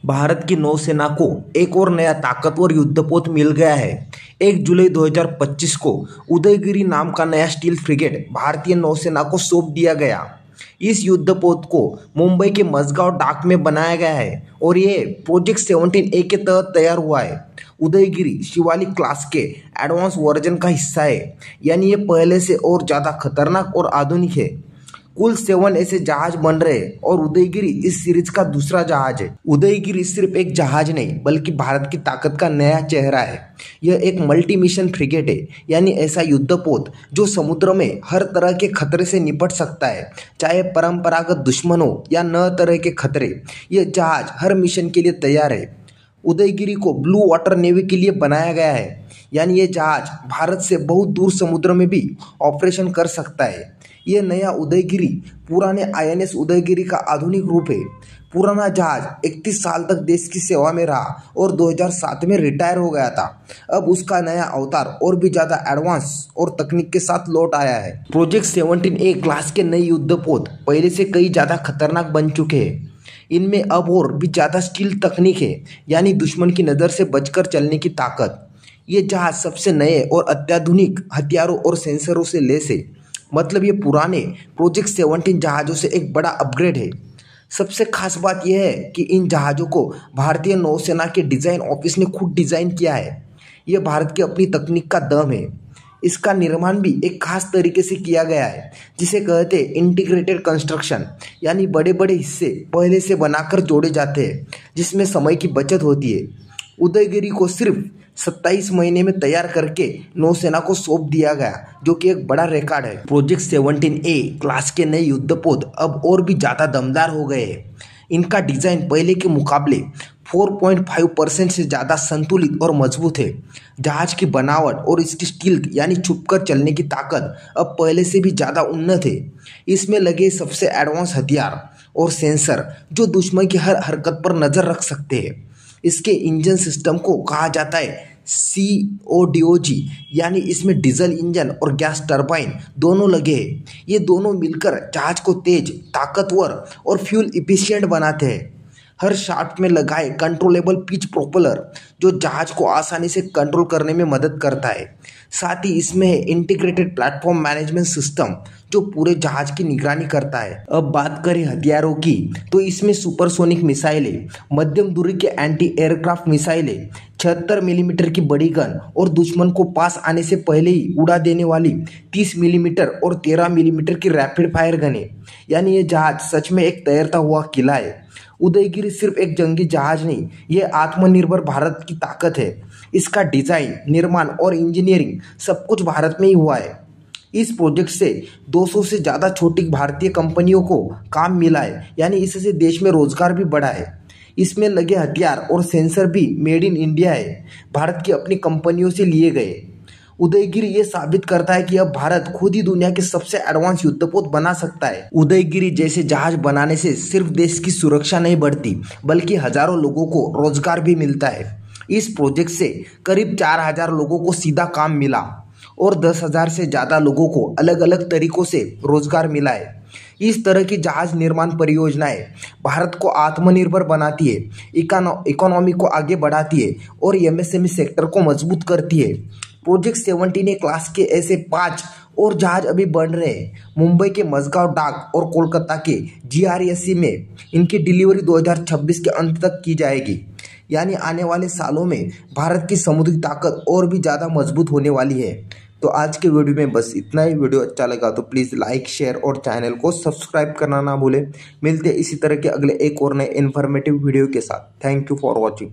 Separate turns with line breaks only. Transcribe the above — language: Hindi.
भारत की नौसेना को एक और नया ताकतवर युद्धपोत मिल गया है। 1 जुलाई 2025 को उदयगिरी नाम का नया स्टील फ्रिगेट भारतीय नौसेना को सौंप दिया गया। इस युद्धपोत को मुंबई के मझगांव डाक में बनाया गया है और ये प्रोजेक्ट 17A के तहत तैयार हुआ है। उदयगिरी शिवालिक क्लास के एडवांस वर्जन का हिस्सा है, यानी ये पहले से और ज़्यादा खतरनाक और आधुनिक है। कुल 7 ऐसे जहाज बन रहे हैं और उदयगिरी इस सीरीज का दूसरा जहाज है। उदयगिरी सिर्फ एक जहाज नहीं बल्कि भारत की ताकत का नया चेहरा है। यह एक मल्टी मिशन फ्रिगेट है, यानी ऐसा युद्धपोत जो समुद्र में हर तरह के खतरे से निपट सकता है, चाहे परंपरागत दुश्मन हो या नए तरह के खतरे। यह जहाज हर मिशन के लिए तैयार है। उदयगिरी को ब्लू वाटर नेवी के लिए बनाया गया है, यानी ये जहाज भारत से बहुत दूर समुद्र में भी ऑपरेशन कर सकता है। यह नया उदयगिरी पुराने INS उदयगिरी का आधुनिक रूप है। पुराना जहाज 31 साल तक देश की सेवा में रहा और 2007 में रिटायर हो गया था। अब उसका नया अवतार और भी ज़्यादा एडवांस और तकनीक के साथ लौट आया है। प्रोजेक्ट 17A क्लास के नए युद्धपोत पहले से कई ज़्यादा खतरनाक बन चुके हैं। इनमें अब और भी ज़्यादा स्टील तकनीक है, यानी दुश्मन की नज़र से बचकर चलने की ताकत। ये जहाज सबसे नए और अत्याधुनिक हथियारों और सेंसरों से लैस है। मतलब ये पुराने प्रोजेक्ट 17 जहाज़ों से एक बड़ा अपग्रेड है। सबसे खास बात यह है कि इन जहाज़ों को भारतीय नौसेना के डिज़ाइन ऑफिस ने खुद डिज़ाइन किया है। यह भारत की अपनी तकनीक का दम है। इसका निर्माण भी एक खास तरीके से किया गया है, जिसे कहते हैं इंटीग्रेटेड कंस्ट्रक्शन, यानी बड़े बड़े हिस्से पहले से बनाकर जोड़े जाते हैं, जिसमें समय की बचत होती है। उदयगिरी को सिर्फ 27 महीने में तैयार करके नौसेना को सौंप दिया गया, जो कि एक बड़ा रिकॉर्ड है। प्रोजेक्ट 17A क्लास के नए युद्धपोत अब और भी ज़्यादा दमदार हो गए हैं। इनका डिज़ाइन पहले के मुकाबले 4.5% से ज़्यादा संतुलित और मजबूत है। जहाज की बनावट और इसकी स्टील्थ यानी छुपकर चलने की ताकत अब पहले से भी ज़्यादा उन्नत है। इसमें लगे सबसे एडवांस हथियार और सेंसर जो दुश्मन की हर हरकत पर नज़र रख सकते हैं। इसके इंजन सिस्टम को कहा जाता है CODOG, यानी इसमें डीजल इंजन और गैस टरबाइन दोनों लगे हैं। ये दोनों मिलकर जहाज को तेज, ताकतवर और फ्यूल इफिशिएंट बनाते हैं। हर शाफ्ट में लगाए कंट्रोलेबल पिच प्रोपेलर जो जहाज को आसानी से कंट्रोल करने में मदद करता है। साथ ही इसमें है इंटीग्रेटेड प्लेटफॉर्म मैनेजमेंट सिस्टम जो पूरे जहाज की निगरानी करता है। अब बात करें हथियारों की, तो इसमें सुपरसोनिक मिसाइलें, मध्यम दूरी के एंटी एयरक्राफ्ट मिसाइलें, 76 मिलीमीटर की बड़ी गन और दुश्मन को पास आने से पहले ही उड़ा देने वाली 30 मिलीमीटर और 13 मिलीमीटर की रैपिड फायर गनें, यानी ये जहाज सच में एक तैरता हुआ किला है। उदयगिरी सिर्फ एक जंगी जहाज नहीं, ये आत्मनिर्भर भारत की ताकत है। इसका डिज़ाइन, निर्माण और इंजीनियरिंग सब कुछ भारत में ही हुआ है। इस प्रोजेक्ट से 200 से ज़्यादा छोटी भारतीय कंपनियों को काम मिला है, यानी इससे देश में रोजगार भी बढ़ा है। इसमें लगे हथियार और सेंसर भी मेड इन इंडिया है, भारत की अपनी कंपनियों से लिए गए। उदयगिरी ये साबित करता है कि अब भारत खुद ही दुनिया के सबसे एडवांस युद्धपोत बना सकता है। उदयगिरी जैसे जहाज बनाने से सिर्फ देश की सुरक्षा नहीं बढ़ती, बल्कि हजारों लोगों को रोजगार भी मिलता है। इस प्रोजेक्ट से करीब 4000 लोगों को सीधा काम मिला और 10,000 से ज़्यादा लोगों को अलग अलग तरीकों से रोजगार मिला है। इस तरह की जहाज निर्माण परियोजनाएं भारत को आत्मनिर्भर बनाती है, इकोनॉमी को आगे बढ़ाती है और MSME सेक्टर को मजबूत करती है। प्रोजेक्ट 17A क्लास के ऐसे 5 और जहाज अभी बन रहे हैं। मुंबई के मझगांव डाक और कोलकाता के GRSC में इनकी डिलीवरी 2026 के अंत तक की जाएगी, यानी आने वाले सालों में भारत की समुद्री ताकत और भी ज़्यादा मजबूत होने वाली है। तो आज के वीडियो में बस इतना ही। वीडियो अच्छा लगा तो प्लीज़ लाइक, शेयर और चैनल को सब्सक्राइब करना ना भूलें। मिलते हैं इसी तरह के अगले एक और नए इन्फॉर्मेटिव वीडियो के साथ। Thank you for watching.